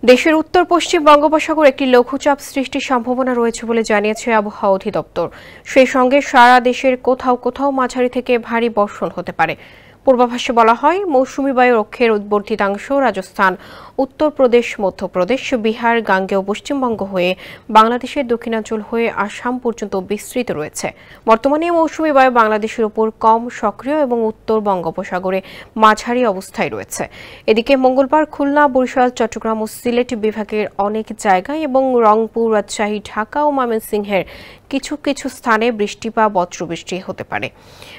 দেশের উত্তর পশ্চিম বঙ্গোপসাগরে একটি লঘুচাপ সৃষ্টির সম্ভাবনা রয়েছে বলে জানিয়েছে আবহাওয়া অধিদপ্তর। সেই সঙ্গে সারা দেশের কোথাও কোথাও মাঝারি থেকে ভারী বর্ষণ হতে পারে। পূর্বাভাসে বলা হয়, মৌসুমী বায়ুর অক্ষের বর্ধিতাংশ রাজস্থান, উত্তরপ্রদেশ, মধ্যপ্রদেশ, বিহার, গাঙ্গেয় পশ্চিমবঙ্গ হয়ে বাংলাদেশের দক্ষিণাঞ্চল হয়ে আসাম পর্যন্ত বিস্তৃত রয়েছে। বর্তমানে মৌসুমী বায়ু বাংলাদেশের উপর কম সক্রিয় এবং উত্তর বঙ্গোপসাগরে মাঝারি অবস্থায় রয়েছে। এদিকে মঙ্গলবার খুলনা, বরিশাল, চট্টগ্রাম ও সিলেট বিভাগের অনেক জায়গায় এবং রংপুর, রাজশাহী, ঢাকা ও ময়মনসিংহের কিছু কিছু স্থানে বৃষ্টি বা বজ্রবৃষ্টি হতে পারে।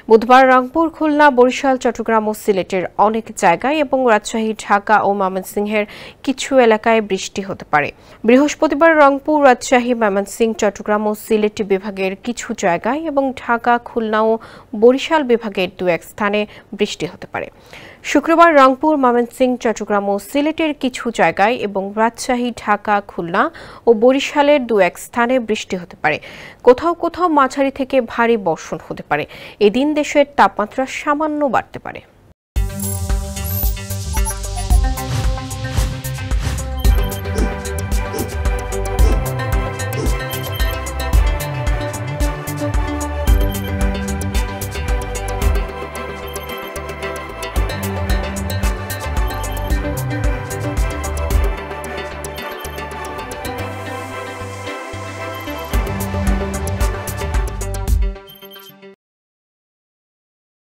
বুধবার রংপুর, খুলনা, বরিশাল, চট্টগ্রাম ও সিলেটের অনেক জায়গায় এবং রাজশাহী, ঢাকা ও ময়মনসিংহের কিছু এলাকায় বৃষ্টি হতে পারে। বৃহস্পতিবার রংপুর, রাজশাহী, ময়মনসিংহ, চট্টগ্রাম ও সিলেট বিভাগের কিছু জায়গায় এবং ঢাকা, খুলনা ও বরিশাল বিভাগের দু-এক স্থানে বৃষ্টি হতে পারে। শুক্রবার রংপুর, ময়মনসিংহ, চট্টগ্রাম ও সিলেটের কিছু জায়গায় এবং রাজশাহী, ঢাকা, খুলনা ও বরিশালের দু-এক স্থানে বৃষ্টি হতে পারে। কোথাও কোথাও মাঝারি থেকে ভারী বর্ষণ হতে পারে। এদিন দেশের তাপমাত্রা সামান্য বাড়তে পারে।